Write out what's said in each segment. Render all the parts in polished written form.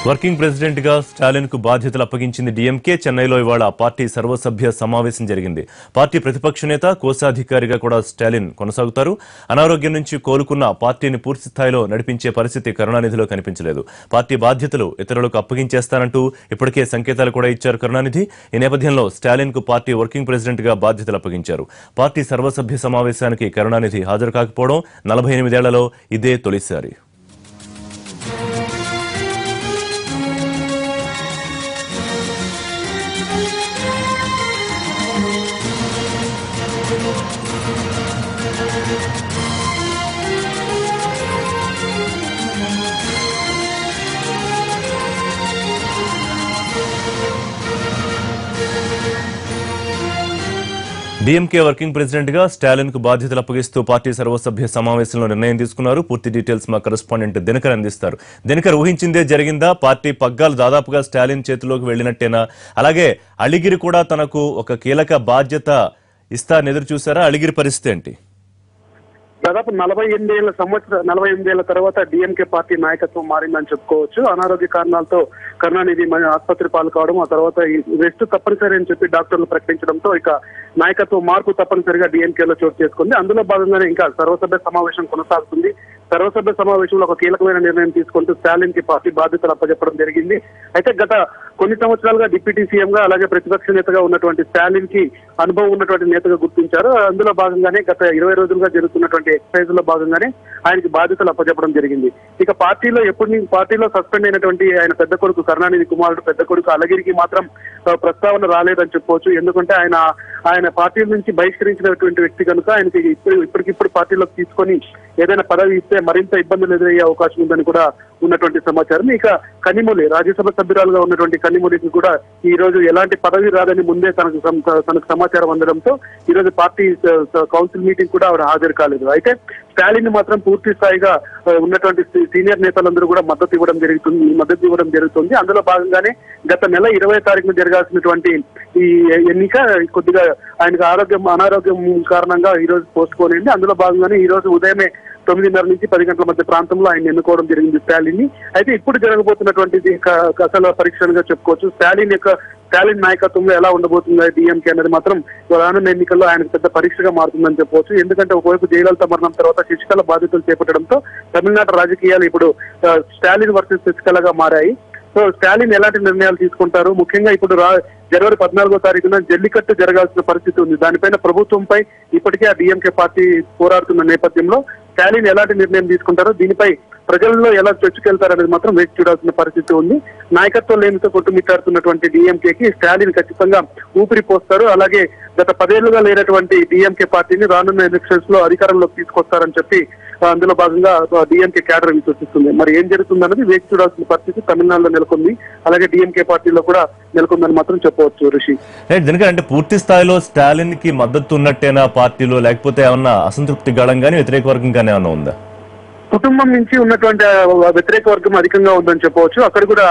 Working president గా స్టాలిన్ కు బాధ్యతలు అప్పగించింది డీఎంకే. చెన్నైలో ఇవాళ పార్టీ సర్వసభ్య సమావేశం జరిగింది. పార్టీ ప్రతిపక్ష నేత, కోశాధికారిగా కూడా స్టాలిన్ కొనసాగుతారు. అనారోగ్యం నుంచి కోలుకున్న పార్టీని పూర్తి స్థాయిలో నడిపించే పరిస్థితి కరుణానిధిలో కనిపించలేదు. పార్టీ బాధ్యతలు ఇతరులకు అప్పగించేస్తానంటూ ఇప్పటికే సంకేతాలు కూడా ఇచ్చారు కరుణానిధి. ఈ నేపథ్యంలో స్టాలిన్ కు పార్టీ వర్కింగ్ ప్రెసిడెంట్ గా బాధ్యతలు అప్పగించారు. పార్టీ సర్వసభ్య సమావేశానికి కరుణానిధి హాజరు కాకపోవడం 48 ఏళ్లలో ఇదే తొలిసారి. డీఎంకే వర్కింగ్ ప్రెసిడెంట్ గా స్టాలిన్ కు బాధ్యతలు అప్పగిస్తూ పార్టీ సర్వసభ్య సమావేశంలో నిర్ణయం తీసుకున్నారు. పూర్తి డీటెయిల్స్ మా కరెస్పాండెంట్ దినకర్ అందిస్తారు. దినకర్, ఊహించిందే జరిగిందా? పార్టీ పగ్గాలు దాదాపుగా స్టాలిన్ చేతిలోకి వెళ్లినట్టేనా? అలాగే అళగిరి కూడా తనకు ఒక కీలక బాధ్యత ఇస్తారని ఎదురు చూసారా? అళగిరి పరిస్థితి ఏంటి? దాదాపు 48 ఏళ్ల తర్వాత డిఎంకే పార్టీ నాయకత్వం మారిందని చెప్పుకోవచ్చు. అనారోగ్య కారణాలతో కరుణానిధి ఆసుపత్రి పాలు కావడం, ఆ తర్వాత రెస్ట్ తప్పనిసరి అని చెప్పి డాక్టర్లు ప్రకటించడంతో ఇక నాయకత్వ మార్పు తప్పనిసరిగా డిఎంకేలో చోటు చేసుకుంది. అందులో భాగంగానే ఇంకా సర్వసభ్య సమావేశం కొనసాగుతుంది. సర్వసభ్య సమావేశంలో ఒక కీలకమైన నిర్ణయం తీసుకుంటూ స్టాలిన్ కి పార్టీ బాధ్యతలు అప్పచెప్పడం జరిగింది. అయితే గత కొన్ని సంవత్సరాలుగా డిప్యూటీ సీఎం గా అలాగే ప్రతిపక్ష నేతగా ఉన్నటువంటి స్టాలిన్ కి అనుభవం ఉన్నటువంటి నేతగా గుర్తించారు. అందులో భాగంగానే గత 20 రోజులుగా జరుగుతున్నటువంటి ఎక్సర్సైజ్ లో భాగంగానే ఆయనకి బాధ్యతలు అప్పచెప్పడం జరిగింది. ఇక పార్టీలో సస్పెండ్ అయినటువంటి ఆయన పెద్ద కొడుకు కరుణానిధి కుమారుడు పెద్ద కొడుకు అళగిరికి మాత్రం ప్రస్తావన రాలేదని చెప్పుకోవచ్చు. ఎందుకంటే ఆయన పార్టీ నుంచి బహిష్కరించినటువంటి వ్యక్తి కనుక ఆయనకి ఇప్పటికిప్పుడు పార్టీలోకి తీసుకొని ఏదైనా పదవి ఇస్తే మరింత ఇబ్బందులు ఎదురయ్యే అవకాశం ఉందని కూడా ఉన్నటువంటి సమాచారం. ఇక కనిమొళి రాజ్యసభ సభ్యురాలుగా ఉన్నటువంటి కనిమొళికి కూడా ఈ రోజు ఎలాంటి పదవి రాదని ముందే తనకు సమాచారం అందడంతో ఈ రోజు పార్టీ కౌన్సిల్ మీటింగ్ కూడా ఆవిడ హాజరు కాలేదు. అయితే స్టాలిన్ మాత్రం పూర్తి స్థాయిగా ఉన్నటువంటి సీనియర్ నేతలందరూ కూడా మద్దతు ఇవ్వడం జరుగుతుంది. అందులో భాగంగానే గత నెల 20వ తారీఖున జరగాల్సినటువంటి ఈ ఎన్నిక కొద్దిగా ఆయనకు అనారోగ్యం కారణంగా ఈ రోజు పోస్ట్ పోన్ అయింది. అందులో భాగంగానే ఈ రోజు ఉదయమే 9:30 నుంచి 10 గంటల మధ్య ప్రాంతంలో ఆయన ఎన్నుకోవడం జరిగింది స్టాలిన్ ని. అయితే ఇప్పుడు జరగబోతున్నటువంటి అసలు పరీక్షలుగా చెప్పుకోవచ్చు. స్టాలిన్ నాయకత్వంలో ఎలా ఉండబోతుంది డిఎంకే అనేది మాత్రం రానున్న ఎన్నికల్లో ఆయనకు పెద్ద పరీక్షగా మారుతుందని చెప్పవచ్చు. ఎందుకంటే ఒకవైపు జయలలిత మరణం తర్వాత శశికళ బాధ్యతలు చేపట్టడంతో తమిళనాడు రాజకీయాలు ఇప్పుడు స్టాలిన్ వర్సెస్ శశికళగా మారాయి. సో స్టాలిన్ ఎలాంటి నిర్ణయాలు తీసుకుంటారు? ముఖ్యంగా ఇప్పుడు జనవరి 14వ తారీఖున జల్లికట్టు జరగాల్సిన పరిస్థితి ఉంది. దానిపైన ప్రభుత్వంపై ఇప్పటికే ఆ డిఎంకే పార్టీ పోరాడుతున్న నేపథ్యంలో స్టాలిన్ ఎలాంటి నిర్ణయం తీసుకుంటారో, దీనిపై ప్రజల్లో ఎలా చొచ్చుకెళ్తారనేది మాత్రం వేచి చూడాల్సిన పరిస్థితి ఉంది. నాయకత్వం లేనితో కొట్టుమిట్టాడుతున్నటువంటి డిఎంకేకి స్టాలిన్ ఖచ్చితంగా ఊపిరి పోస్తారు. అలాగే గత 10 ఏళ్లుగా లేనటువంటి డిఎంకే పార్టీని రానున్న ఎలక్షన్స్ లో అధికారంలోకి తీసుకొస్తారని చెప్పి అందులో భాగంగా డిఎంకే క్యాడర్ విశ్వసిస్తుంది. మరి ఏం జరుగుతుందన్నది వేచి చూడాల్సిన పరిస్థితి తమిళనాడులో నెలకొంది. అలాగే డిఎంకే పార్టీలో కూడా నెలకొందని మాత్రం చెప్పవచ్చు. ఋషి, ఎందుకంటే పూర్తి స్థాయిలో స్టాలిన్ కి మద్దతు ఉన్నట్టేనా పార్టీలో, లేకపోతే ఏమన్నా అసంతృప్తి గళం కానీ వ్యతిరేక వర్గం కానీ ఏమన్నా ఉందా? కుటుంబం నుంచి ఉన్నటువంటి వ్యతిరేక వర్గం అధికంగా ఉందని చెప్పవచ్చు. అక్కడ కూడా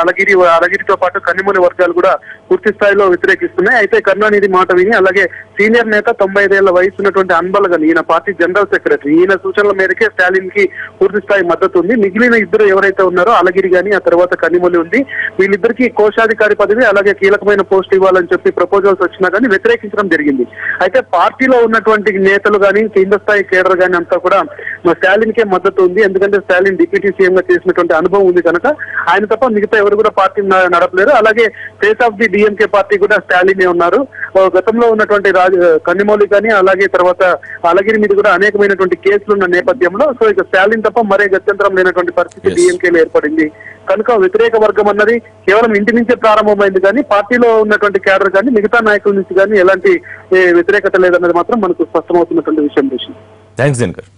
అళగిరితో పాటు కన్నిమొళి వర్గాలు కూడా పూర్తి స్థాయిలో వ్యతిరేకిస్తున్నాయి. అయితే కరుణానిధి మాట విని అలాగే సీనియర్ నేత 95 ఏళ్ల వయసు ఉన్నటువంటి అన్బలగన్, ఈయన పార్టీ జనరల్ సెక్రటరీ, ఈయన సూచనల మేరకే స్టాలిన్ కి పూర్తి స్థాయి మద్దతు ఉంది. మిగిలిన ఇద్దరు ఎవరైతే ఉన్నారో అళగిరి గాని ఆ తర్వాత కన్నిమొళి ఉంది, వీళ్ళిద్దరికి కోశాధికారి పదవి అలాగే కీలకమైన పోస్ట్ ఇవ్వాలని చెప్పి ప్రపోజల్స్ వచ్చినా కానీ వ్యతిరేకించడం జరిగింది. అయితే పార్టీలో ఉన్నటువంటి నేతలు కానీ కేంద్ర స్థాయి కేడర్ కానీ అంతా కూడా స్టాలిన్ కే మద్దతు ఉంది. ఎందుకంటే స్టాలిన్ డిప్యూటీ సీఎం గా చేసినటువంటి అనుభవం ఉంది కనుక ఆయన తప్ప మిగతా ఎవరు కూడా పార్టీ నడపలేరు. అలాగే face of the DMK party కూడా స్టాలినే ఉన్నారు. గతంలో ఉన్నటువంటి కన్నిమొళి కానీ అలాగే తర్వాత అళగిరి మీద కూడా అనేకమైనటువంటి కేసులు ఉన్న నేపథ్యంలో సో ఇక స్టాలిన్ తప్ప మరే గత్యంతరం లేనటువంటి పరిస్థితి డిఎంకేలో ఏర్పడింది. కనుక వ్యతిరేక వర్గం అన్నది కేవలం ఇంటి నుంచే ప్రారంభమైంది కానీ పార్టీలో ఉన్నటువంటి క్యాడర్ కానీ మిగతా నాయకుల నుంచి కానీ ఎలాంటి వ్యతిరేకత లేదన్నది మాత్రం మనకు స్పష్టమవుతున్నటువంటి విషయం. థాంక్స్ దినకర్.